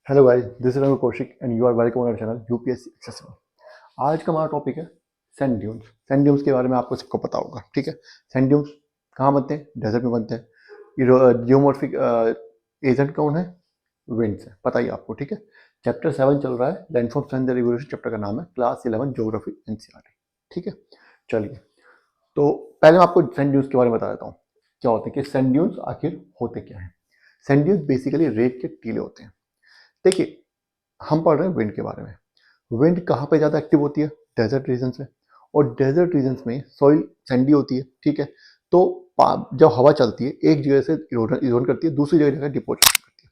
Hello guys, this is Kaushik and you are welcome on our channel UPSC accessible. आज का हमारा topic है sand dunes. Sand dunes के बारे में आपको सबको पता होगा, ठीक है। सैंड ड्यून्स कहाँ बनते हैं? डेजर्ट में बनते हैं। जियोमॉर्फिक एजेंट कौन है? विंड्स है, पता ही आपको, ठीक है। चैप्टर 7 चल रहा है, landforms and the revolution, chapter का नाम है, क्लास 11 ज्योग्राफी एनसीईआरटी, ठीक है। चलिए, तो पहले मैं आपको सैंड ड्यून्स के बारे में बता देता हूँ क्या होते हैं, कि सैंड ड्यून्स आखिर होते क्या है। सैंड ड्यून्स बेसिकली रेत के टीले होते हैं। देखिए, हम पढ़ रहे हैं विंड के बारे में। विंड कहाँ पे ज़्यादा एक्टिव होती है? डेजर्ट रीजन्स में। और डेजर्ट रीजन्स में सॉइल सैंडी होती है, ठीक है। तो जब हवा चलती है, एक जगह से इरोजन करती है, दूसरी जगह डिपोजिशन करती है।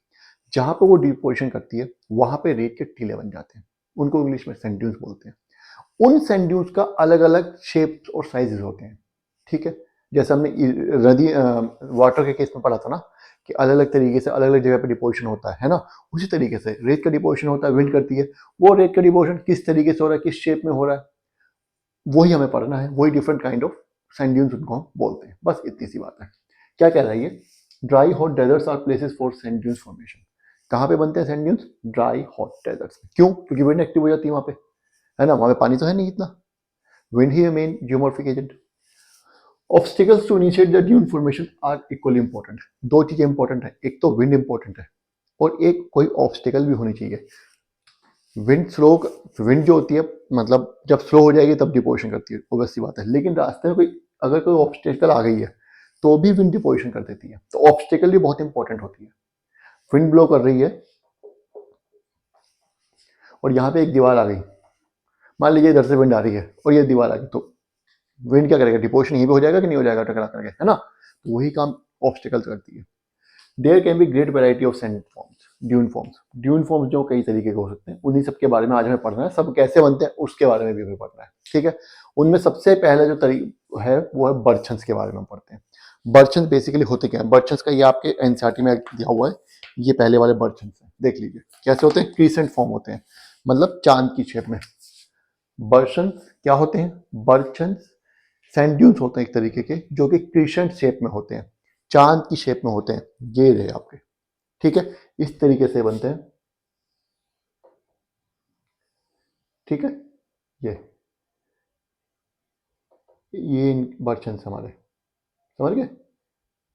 जहाँ पे वो डिपोजिशन करती है, वहाँ पे रेत के टीले बन जाते हैं। उनको इंग्लिश में सैंड ड्यून्स बोलते हैं। उन सैंड ड्यून्स का अलग अलग शेप्स और साइजेस होते हैं, ठीक है। जैसे हमने नदी वाटर के केस में पढ़ा था ना, कि अलग अलग तरीके से अलग अलग जगह पे डिपोजिशन होता है ना। उसी तरीके से रेत का डिपोजिशन होता है, विंड करती है। वो रेत का डिपोजिशन किस तरीके से हो रहा है, किस शेप में हो रहा है, वही हमें पढ़ना है। वही different kind of sand dunes उनको हम बोलते हैं। बस इतनी सी बात है। क्या कह रहा है ये? Dry hot deserts are places for sand dunes formation. कहाँ पे बनते हैं sand dunes? Dry hot deserts में। क्यों? क्योंकि विंड एक्टिव हो जाती है वहाँ पे, है ना। वहाँ पे पानी तो है नहीं इतना। विंड ही है main geomorphic agent. Obstacles to initiate the dune formation are equally important. दो चीजें इंपॉर्टेंट है, एक तो विंड इंपॉर्टेंट है और एक कोई ऑब्स्टिकल भी होनी चाहिए। विंड स्लो, विंड जो होती है, मतलब जब स्लो हो जाएगी तब डिपोजिशन करती है, ऑब्वियस सी बात है। लेकिन रास्ते में कोई अगर कोई ऑब्स्टिकल आ गई है तो भी विंड डिपोजिशन कर देती है। तो ऑब्स्टिकल भी बहुत इंपॉर्टेंट होती है। विंड ब्लो कर रही है और यहाँ पे एक दीवार आ गई, मान लीजिए इधर से विंड आ रही है और ये दीवार आ गई, तो विंड क्या करेगा? डिपोजिशन यहीं पे हो जाएगा कि नहीं हो जाएगा टकरा करके, है ना। तो वही काम ऑब्स्टिकल करती है। There can be great variety of sand forms, dune forms. Dune forms जो कई तरीके के हो सकते हैं, उन्हीं सब के बारे में आज हमें पढ़ना है। सब कैसे बनते हैं उसके बारे में भी हमें पढ़ना है, ठीक है। उनमें सबसे पहले जो तरीका है वो है बर्चन्स के बारे में हम पढ़ते हैं। बर्चन्स बेसिकली होते क्या है? बर्चन्स का ये आपके एनसीईआरटी में दिया हुआ है। ये पहले वाले बर्चन्स हैं, देख लीजिए कैसे होते हैं। क्रीसेंट फॉर्म होते हैं, मतलब चांद की शेप में। बर्चन्स क्या होते हैं? बर्चन्स सैंड ड्यून्स होते हैं एक तरीके के, जो कि क्रीसेंट शेप में होते हैं, चांद की शेप में होते हैं। ये रहे आपके, ठीक है। इस तरीके से बनते हैं, ठीक है। ये ये बर्चन्स हमारे, समझ गए?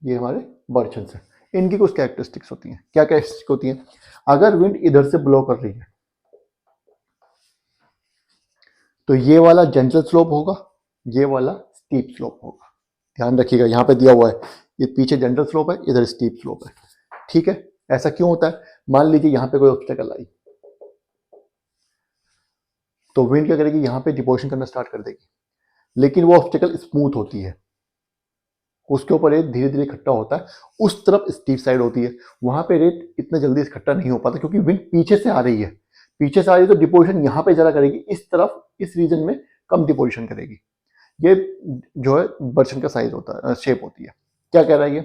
ये हमारे बर्चन्स हैं। इनकी कुछ कैरेक्टरिस्टिक्स होती हैं। क्या कैरेक्टरिस्टिक होती हैं? अगर विंड इधर से ब्लो कर रही है तो ये वाला जेंटल स्लोप होगा, ये वाला स्टीप स्लोप होगा। ध्यान रखिएगा, यहाँ पे दिया हुआ है, ये पीछे जेंटल स्लोप है, इधर स्टीप स्लोप है, ठीक है। ऐसा क्यों होता है? मान लीजिए यहाँ पे कोई ऑब्स्टेकल आई तो विंड क्या करेगी? यहाँ पे डिपोजिशन करना स्टार्ट कर देगी। लेकिन वो ऑब्स्टेकल स्मूथ होती है, उसके ऊपर रेत धीरे धीरे इकट्ठा होता है। उस तरफ स्टीप साइड होती है, वहां पे रेत इतना जल्दी इकट्ठा नहीं हो पाता, क्योंकि विंड पीछे से आ रही है। पीछे से आ रही है तो डिपोजिशन यहाँ पे ज्यादा करेगी, इस तरफ इस रीजन में कम डिपोजिशन करेगी। ये जो है बर्शन का साइज होता है, शेप होती है। क्या कह रहा है ये?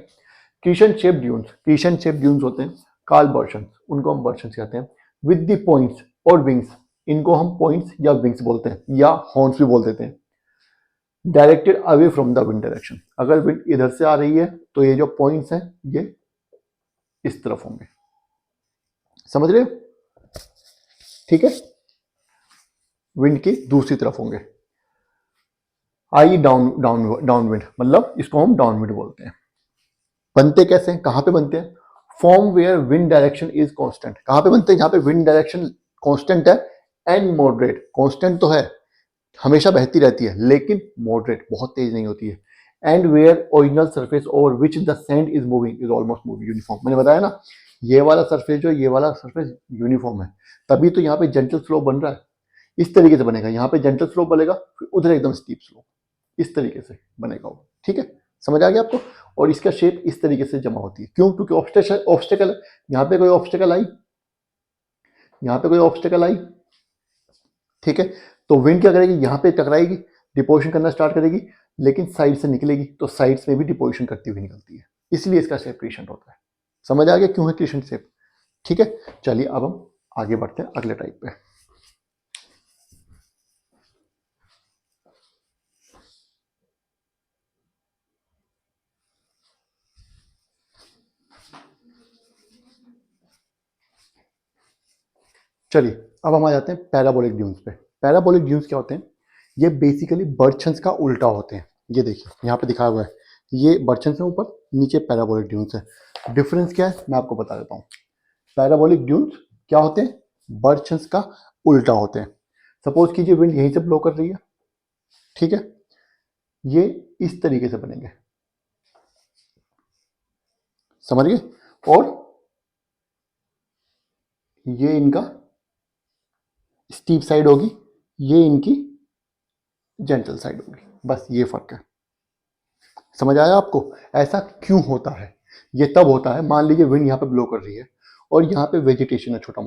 क्रीशन शेप ड्यून्स, क्रीशन शेप ड्यून्स होते हैं काल बर्शन, उनको हम बर्शन कहते हैं। विद द पॉइंट्स और विंग्स, इनको हम पॉइंट्स या विंग्स बोलते हैं, या हॉर्न्स भी बोल देते हैं। Directed away from the wind direction. अगर विंड इधर से आ रही है तो ये जो पॉइंट्स हैं ये इस तरफ होंगे, समझ रहे हो? ठीक है, विंड की दूसरी तरफ होंगे। आई डाउन डाउन डाउन विंड, मतलब इसको हम डाउन विंड बोलते हैं। बनते कैसे हैं, कहां पे बनते हैं? Form where wind direction is constant. कहां पे बनते हैं? जहां पे विंड डायरेक्शन कांस्टेंट है एंड मॉडरेट। कांस्टेंट तो है, हमेशा बहती रहती है, लेकिन मॉडरेट, बहुत तेज नहीं होती है। And where original surface over which the sand is moving is almost moving uniform. मैंने बताया ना, ये वाला सरफेस जो ये वाला सरफेस यूनिफॉर्म है, तभी तो यहाँ पे जेंटल स्लोप बन रहा है। इस तरीके से बनेगा, यहाँ पे जेंटल स्लोप बनेगा, फिर उधर एकदम स्टीप स्लोप, इस तरीके से बनेगा वो, ठीक है। समझ आ गया आपको? और इसका शेप इस तरीके से जमा होती है। क्यों? क्योंकि ऑब्स्टेकल ऑब्स्टेकल यहाँ पे कोई ऑब्स्टेकल आई, यहाँ पे कोई ऑब्स्टेकल आई, ठीक है। तो विंड क्या करेगी? यहाँ पे टकराएगी, डिपोजिशन करना स्टार्ट करेगी, लेकिन साइड से निकलेगी तो साइड्स में भी डिपोजिशन करती हुई निकलती है। इसलिए इसका शेप क्रीसेंट होता है। समझ आ गया क्यों है क्रीसेंट शेप? ठीक है। चलिए अब हम आगे बढ़ते हैं अगले टाइप पे। चलिए अब हम आ जाते हैं पैराबोलिक ड्यून्स पे। पैराबोलिक ड्यून्स क्या होते हैं? ये बेसिकली बर्चन्स का उल्टा होते हैं। ये देखिए यहाँ पे दिखाया हुआ है, ये बर्चन्स है ऊपर, नीचे पैराबोलिक ड्यून्स है। डिफरेंस क्या है मैं आपको बता देता हूँ। पैराबोलिक ड्यून्स क्या होते हैं? बर्चन्स का उल्टा होते हैं। सपोज कीजिए विंड यहीं से ब्लो कर रही है, ठीक है, ये इस तरीके से बनेंगे, समझ गए? और ये इनका स्टीप साइड होगी, ये इनकी जेंटल साइड होगी, बस ये फर्क है। समझ आया आपको? ऐसा क्यों होता है? ये तब होता है, मान लीजिए विंड यहाँ पे ब्लो कर रही है और यहाँ पे वेजिटेशन है, छोटा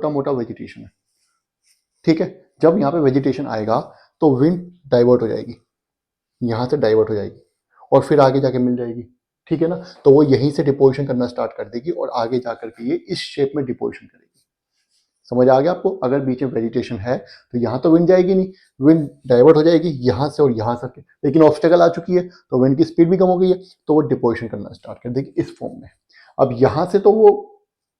मोटा वेजिटेशन है, ठीक है। जब यहाँ पे वेजिटेशन आएगा तो विंड डाइवर्ट हो जाएगी, यहाँ से डाइवर्ट हो जाएगी और फिर आगे जाके मिल जाएगी, ठीक है ना। तो वो यहीं से डिपोजिशन करना स्टार्ट कर देगी और आगे जाकर के ये इस शेप में डिपोजिशन करेगी। समझ आ गया आपको? अगर बीच में वेजिटेशन है तो यहाँ तो विंड जाएगी नहीं, विंड डाइवर्ट हो जाएगी यहाँ से और यहाँ से, लेकिन ऑब्स्टेकल आ चुकी है तो विंड की स्पीड भी कम हो गई है, तो वो डिपोजिशन करना स्टार्ट कर देगी इस फॉर्म में। अब यहाँ से तो वो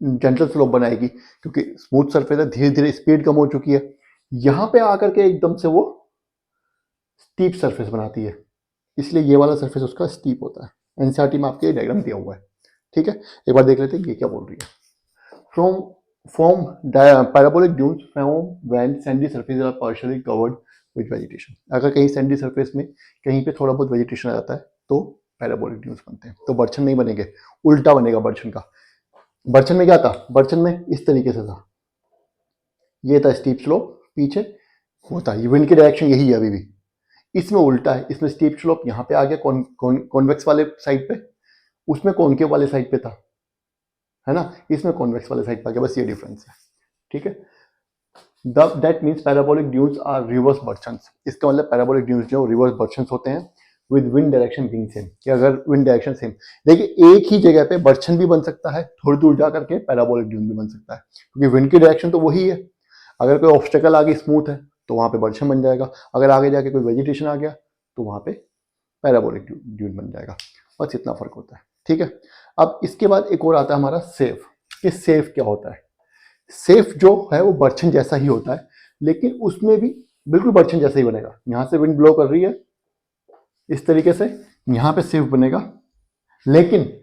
जेंटल स्लोप बनाएगी क्योंकि स्मूथ सरफेस है, धीरे धीरे स्पीड कम हो चुकी है। यहाँ पे आकर के एकदम से वो स्टीप सरफेस बनाती है, इसलिए ये वाला सरफेस उसका स्टीप होता है। एनसीईआरटी में आपके डायग्राम दिया हुआ है, ठीक है। एक बार देख लेते हैं ये क्या बोल रही है। From parabolic dunes form when sandy surfaces are partially covered with vegetation। अगर कहीं सैंडी सरफेस में कहीं पे थोड़ा बहुत वेजिटेशन आ जाता है तो पैराबोलिक ड्यून्स बनते हैं। तो बर्चन नहीं बनेंगे, उल्टा बनेगा बर्चन का। बर्चन में क्या था? बर्चन में इस तरीके से था, ये था स्टीप स्लोप, पीछे होता है, ये विंड की डायरेक्शन यही है अभी भी। इसमें उल्टा है, इसमें स्टीप स्लोप यहाँ पे आ गया कॉन्वेक्स वाले साइड पे, उसमें कॉनकेव वाले साइड पे था, है ना। इसमें कॉन्वेक्स वाले साइड पे आ गया, बस ये डिफरेंस है, ठीक है। That means parabolic dunes are reverse barchans. इसका मतलब पैराबोलिक ड्यून्स जो रिवर्स बर्चन्स होते हैं with wind direction being same, कि अगर विंड डायरेक्शन सेम, देखिए एक ही जगह पे बर्चन भी बन सकता है, थोड़ी दूर जा करके पैराबोलिक ड्यून भी बन सकता है, क्योंकि विंड की डायरेक्शन तो वही है। अगर कोई ऑब्स्टेकल आगे स्मूथ है तो वहां पे बर्चन बन जाएगा, अगर आगे जाके कोई वेजिटेशन आ गया तो वहां पे पैराबोलिक ड्यून बन जाएगा, बस इतना फर्क होता है, ठीक है। अब इसके बाद एक और आता है हमारा सेफ। कि सेफ क्या होता है? सेफ जो है वो बर्चन जैसा ही होता है, लेकिन उसमें भी बिल्कुल बर्चन जैसा ही बनेगा। यहां से विंड ब्लो कर रही है इस तरीके से, यहां पे सेफ बनेगा, लेकिन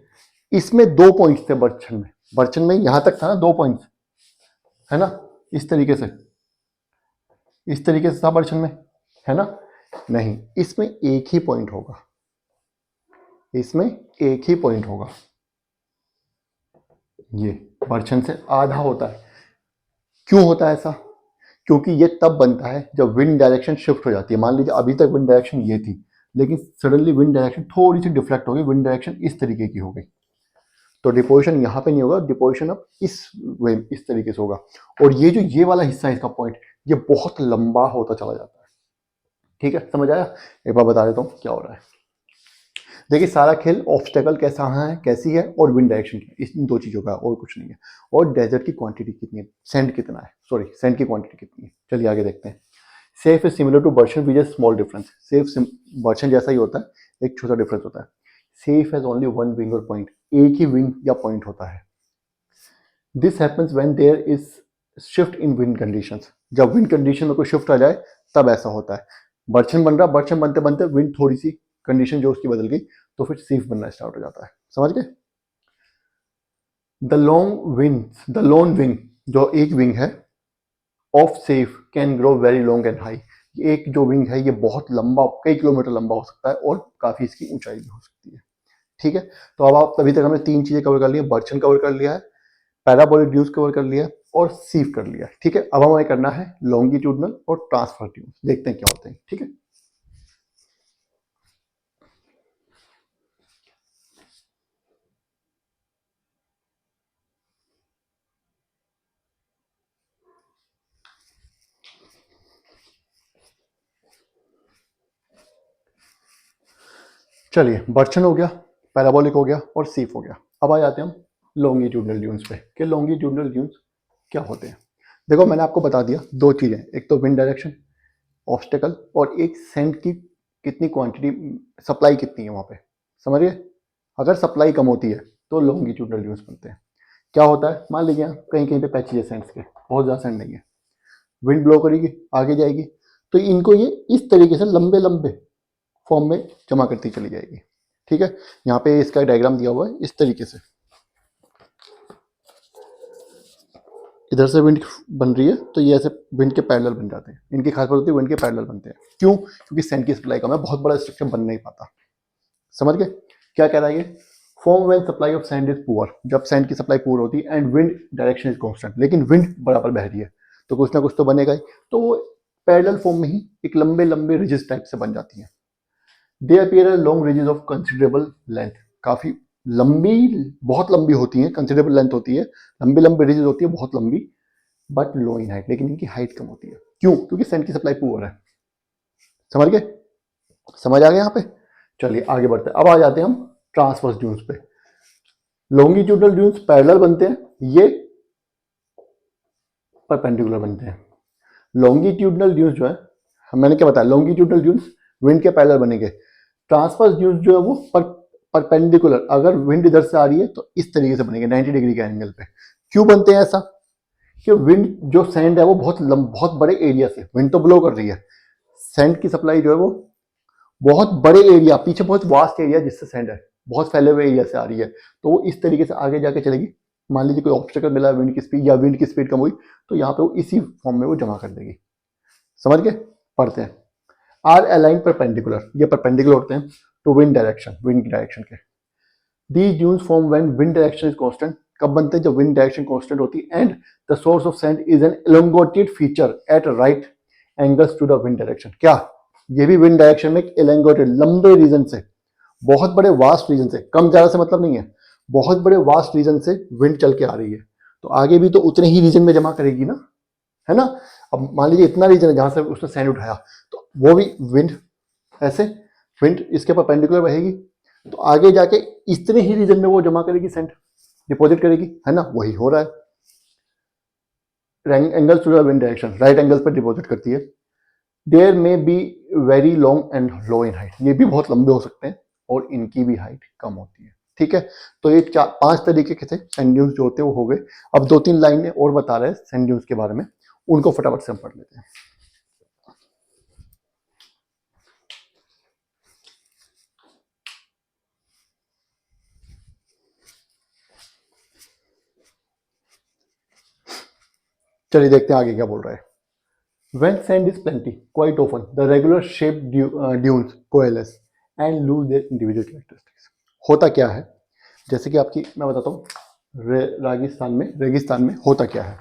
इसमें 2 पॉइंट्स थे बर्चन में यहां तक था ना 2 पॉइंट्स, है ना, इस तरीके से था बर्चन में, है ना। नहीं, इसमें एक ही पॉइंट होगा, इसमें एक ही पॉइंट होगा, ये बर्चन से आधा होता है। क्यों होता है ऐसा? क्योंकि ये तब बनता है जब विंड डायरेक्शन शिफ्ट हो जाती है। मान लीजिए अभी तक विंड डायरेक्शन ये थी, लेकिन सडनली विंड डायरेक्शन थोड़ी सी डिफ्लेक्ट हो गई, विंड डायरेक्शन इस तरीके की हो गई, तो डिपोजिशन यहाँ पे नहीं होगा, डिपोजिशन अब इस तरीके से होगा। और ये जो ये वाला हिस्सा है इसका पॉइंट, ये बहुत लंबा होता चला जाता है, ठीक है। समझ आया? एक बार बता देता हूँ क्या हो रहा है। देखिए सारा खेल ऑब्स्टेकल कैसा है, कैसी है, और विंड डायरेक्शन की, इन 2 चीज़ों का, और कुछ नहीं है। और डेजर्ट की क्वांटिटी कितनी है, सैंड कितना है, सॉरी सैंड की क्वांटिटी कितनी है। चलिए आगे देखते हैं। Seif is similar to barchan with a small difference. Seif barchan जैसा ही होता है, एक छोटा डिफरेंस होता है। Seif has only one wing or point, एक ही विंग या पॉइंट होता है। This happens when there is shift in wind conditions. जब विंड कंडीशन में कोई शिफ्ट आ जाए तब ऐसा होता है। बर्चन बन रहा, बर्चन बनते बनते विंड थोड़ी सी कंडीशन जो उसकी बदल गई तो फिर सेफ बनना स्टार्ट हो जाता है। समझ गए? द लोन विंग, जो एक विंग है of safe, can grow very long and high. एक जो विंग है ये बहुत लंबा, कई किलोमीटर लंबा हो सकता है और काफी इसकी ऊंचाई भी हो सकती है, ठीक है। तो अब आप अभी तक हमने 3 चीजें कवर कर ली है, बर्चन कवर कर लिया है, पैराबोलिक ड्यूज कवर कर लिया है और सीफ कर लिया है, ठीक है। अब हमें करना है लॉन्गिट्यूडनल और ट्रांसफर ड्यूज, देखते हैं क्या होते हैं, ठीक है। चलिए बर्चन हो गया, पैराबोलिक हो गया और सीफ हो गया। अब आ जाते हैं हम लॉन्गिट्यूडनल ड्यून्स पे कि लॉन्गिट्यूडनल ड्यून्स क्या होते हैं। देखो मैंने आपको बता दिया 2 चीजें, एक तो विंड डायरेक्शन, ऑब्स्टेकल, और एक सैंड की कितनी क्वांटिटी, सप्लाई कितनी है वहां पे, समझिए। अगर सप्लाई कम होती है तो लॉन्गिट्यूडनल ड्यून्स बनते हैं। क्या होता है, मान लीजिए कहीं कहीं पे पैचेज है सैंड्स के, बहुत ज़्यादा सैंड नहीं है, विंड ब्लो करेगी आगे जाएगी, तो इनको ये इस तरीके से लंबे लंबे फॉर्म में जमा करती चली जाएगी। ठीक है, यहाँ पे इसका डायग्राम दिया हुआ है इस तरीके से, इधर से विंड बन रही है तो ये ऐसे विंड के पैरेलल बन जाते हैं, इनकी खास बात होती है विंड के पैरेलल बनते हैं। क्यों? क्योंकि सैंड की सप्लाई कम है, बहुत बड़ा स्ट्रक्चर बन नहीं पाता। समझ गए क्या कह रहा है ये? Form when supply of sand is poor, जब सैंड की सप्लाई पुअर होती है and wind direction is constant, लेकिन विंड बराबर बह रही है तो कुछ ना कुछ तो बनेगा ही, तो वो पैरेलल फॉर्म में ही एक लंबे लंबे रिजेस टाइप से बन जाती हैं। दे appear long ridges of considerable length, काफी लंबी, बहुत लंबी होती हैं, कंसिडरेबल लेंथ होती है, लंबी लंबी रिजेस होती है, बहुत लंबी, बट लो इन हाइट, लेकिन इनकी हाइट कम होती है। क्यों? क्योंकि सैंड की सप्लाई पुअर है। समझ गए? समझ आ गया यहाँ पे? चलिए आगे बढ़ते हैं, अब आ जाते हैं हम ट्रांसवर्स ड्यून्स पे। लॉन्गिट्यूडनल ड्यून्स पैरेलल बनते हैं, ये परपेंडिकुलर बनते हैं। लॉन्गिट्यूडनल ड्यून्स जो है, मैंने क्या बताया, लॉन्गिट्यूडनल ड्यून्स विंड के पैरेलल बनेंगे। ट्रांसवर्स ड्यून्स जो है वो परपेंडिकुलर, अगर विंड इधर से आ रही है तो इस तरीके से बनेंगे 90 डिग्री के एंगल पे। क्यों बनते हैं ऐसा? कि विंड जो सैंड है वो बहुत बड़े एरिया से, विंड तो ब्लो कर रही है, सैंड की सप्लाई जो है वो बहुत बड़े एरिया, पीछे बहुत वास्ट एरिया जिससे सैंड है, बहुत फैले हुए एरिया से आ रही है, तो वो इस तरीके से आगे जाके चलेगी। मान लीजिए कोई ऑब्स्टेकल मिला विंड की स्पीड, या विंड की स्पीड कम हुई, तो यहाँ पे वो इसी फॉर्म में वो जमा कर देगी। समझ गए? पढ़ते हैं। आर अलाइन परपेंडिकुलर, ये परपेंडिकुलर होते हैं to wind direction, wind direction के। These dunes form when wind direction is constant, कब बनते हैं? जब विंड डायरेक्शन कांस्टेंट होती है and the source of sand is an elongated feature at right angles to the wind direction. क्या? ये भी विंड डायरेक्शन में एलोंगेटेड, लंबे रीजन से, बहुत बड़े वास्ट रीजन से, कम ज्यादा से मतलब नहीं है, बहुत बड़े वास्ट रीजन से विंड चल के आ रही है, तो आगे भी तो उतने ही रीजन में जमा करेगी ना, है ना। अब मान लीजिए इतना रीजन है जहां से उसने सैंड उठाया, तो वो भी विंड ऐसे, विंड इसके परपेंडिकुलर बहेगी, तो आगे जाके इतने ही रीजन में वो जमा करेगी, सैंड डिपॉजिट करेगी, है ना। वही हो रहा है, angles to the wind direction, right angles पर डिपॉजिट करती है। There may be very long and low in height, ये भी बहुत लंबे हो सकते हैं और इनकी भी हाइट कम होती है। ठीक है, तो ये 4-5 तरीके के थे सैंड ड्यून्स जो होते हैं वो हो गए। अब 2-3 लाइनें और बता रहे हैं सैंड ड्यून्स के बारे में, उनको फटाफट से हम पढ़ लेते हैं। चलिए देखते हैं आगे क्या बोल रहा है। When sand is plenty, quite often the regular shaped dunes coalesce and lose their individual characteristics. होता क्या है, जैसे कि आपकी मैं बताता हूँ, रेगिस्तान में होता क्या है।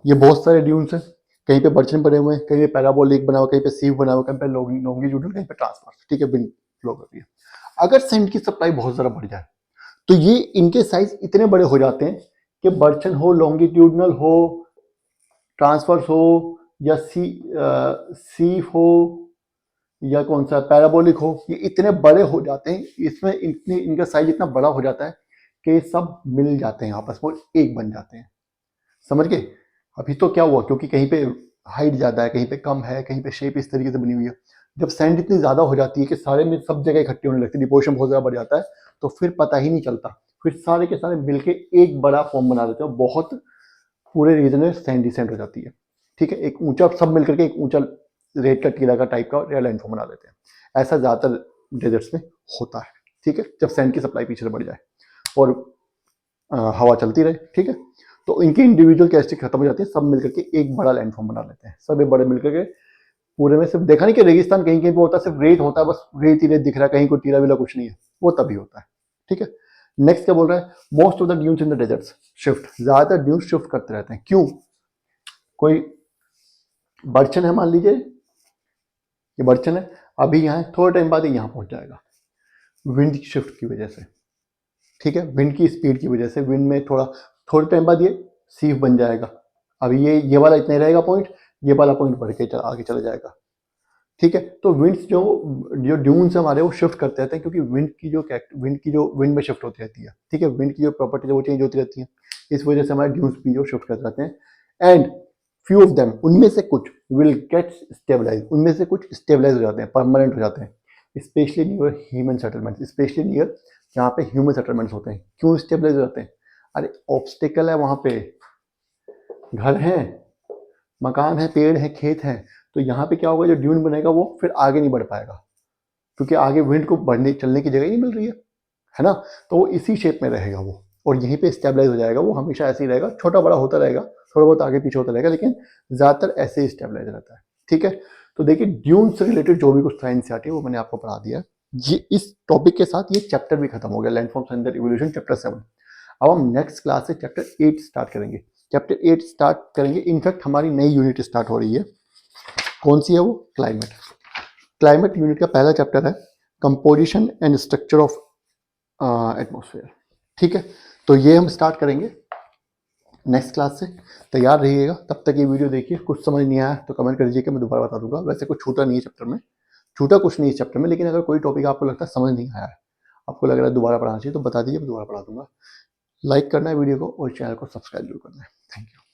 ये बहुत सारे ड्यून्स हैं, कहीं पे बर्चन बने हुए हैं, कहीं पे पैराबोलिक बना हुआ, कहीं पे सीव बना हुआ, कहीं पे लॉन्गिट्यूडनल, कहीं पे ट्रांसवर्स। ठीक है, विंड फ्लो कर रही है। अगर सैंड की सप्लाई बहुत ज़्यादा बढ़ जाए तो ये इनके साइज इतने बड़े हो जाते हैं कि बर्चन हो, लॉन्गिट्यूडनल हो, ट्रांसवर्स हो, या सीफ हो, या कौन सा पैराबोलिक हो, ये इतने बड़े हो जाते हैं, इसमें इनका साइज इतना बड़ा हो जाता है कि सब मिल जाते हैं आपस में, एक बन जाते हैं। समझ गए? अभी तो क्या हुआ, क्योंकि कहीं पे हाइट ज़्यादा है, कहीं पे कम है, कहीं पे शेप इस तरीके से बनी हुई है, जब सैंड इतनी ज़्यादा हो जाती है कि सारे में सब जगह इकट्ठी होने लगती है, डिपोजिशन बहुत ज़्यादा बढ़ जाता है, तो फिर पता ही नहीं चलता, फिर सारे के सारे मिलके एक बड़ा फॉर्म बना देते हैं, बहुत पूरे रीजन में सैंडी सैंड हो जाती है। ठीक है, एक ऊंचा, सब मिलकर के एक ऊंचा रेत का टीला का टाइप का एयरलाइन फॉर्म बना देते हैं। ऐसा ज़्यादातर डेजर्ट्स में होता है। ठीक है, जब सैंड की सप्लाई पीछे बढ़ जाए और हवा चलती रहे। ठीक है, तो इनकी इंडिविजुअल कैरेक्टरिस्टिक खत्म हो जाती है, सब मिलकर के एक बड़ा लैंडफॉर्म बना लेते हैं, सब एक बड़े मिलकर के पूरे में। सिर्फ देखा नहीं कि रेगिस्तान कहीं कहीं पे होता है, सिर्फ रेत होता है, बस रेत ही रेत दिख रहा है, कहीं कोई टीला वीला कुछ नहीं है, वो तभी होता है। ठीक है, नेक्स्ट क्या बोल रहा है, most of the dunes in the deserts shift, ज्यादातर ड्यून्स शिफ्ट करते रहते हैं। क्यों? कोई बर्चन है, मान लीजिए ये बर्चन है, अभी यहाँ थोड़े टाइम बाद यहाँ पहुंच जाएगा, विंड की शिफ्ट की वजह से। ठीक है, विंड की स्पीड की वजह से विंड में थोड़े टाइम बाद ये सीफ बन जाएगा। अभी ये वाला इतना ही रहेगा पॉइंट, ये वाला पॉइंट बढ़ के आगे चला जाएगा। ठीक है, तो विंड्स जो ड्यून्स हमारे वो शिफ्ट करते रहते हैं, क्योंकि विंड में शिफ्ट होती रहती है। ठीक है, विंड की जो प्रॉपर्टी है वो चेंज होती रहती है, इस वजह से हमारे ड्यून्स भी जो शिफ्ट करते रहते हैं। एंड फ्यू ऑफ देम, उनमें से कुछ विल गेट स्टेबलाइज, उनमें से कुछ स्टेबलाइज हो जाते हैं, परमानेंट हो जाते हैं, specially near human settlement, specially near जहाँ पे ह्यूमन सेटलमेंट्स होते हैं। क्यों स्टेबलाइज हो जाते हैं? अरे ऑब्स्टिकल है वहाँ पे, घर है, मकान है, पेड़ है, खेत है, तो यहाँ पे क्या होगा, जो ड्यून बनेगा वो फिर आगे नहीं बढ़ पाएगा, क्योंकि आगे विंड को बढ़ने चलने की जगह ही नहीं मिल रही है ना। तो वो इसी शेप में रहेगा वो, और यहीं पे स्टेबलाइज हो जाएगा। वो हमेशा ऐसे ही रहेगा, छोटा बड़ा होता रहेगा, थोड़ा बहुत आगे पीछे होता रहेगा, लेकिन ज़्यादातर ऐसे ही स्टेबलाइज रहता है। ठीक है, तो देखिए ड्यून से रिलेटेड जो भी कुछ साइंस आती है वो मैंने आपको पढ़ा दिया है। ये इस टॉपिक के साथ ये चैप्टर भी खत्म हो गया, landforms and their evolution chapter 7। अब हम नेक्स्ट क्लास से चैप्टर 8 स्टार्ट करेंगे। चैप्टर 8 स्टार्ट करेंगे, इनफैक्ट हमारी नई यूनिट स्टार्ट हो रही है। कौन सी है वो? क्लाइमेट। क्लाइमेट यूनिट का पहला चैप्टर है composition and structure of atmosphere. ठीक है, तो ये हम स्टार्ट करेंगे नेक्स्ट क्लास से। तैयार रहिएगा, तब तक ये वीडियो देखिए। कुछ समझ नहीं आया तो कमेंट कर दीजिए, मैं दोबारा बता दूंगा। वैसे कुछ छूटा नहीं है चैप्टर में, छूटा कुछ नहीं है चैप्टर में, लेकिन अगर कोई टॉपिक आपको लगता है समझ नहीं आया है, आपको लग रहा है दोबारा पढ़ाना चाहिए, तो बता दीजिए, मैं दोबारा पढ़ा दूंगा। लाइक करना है वीडियो को और चैनल को सब्सक्राइब जरूर करना है। Thank you.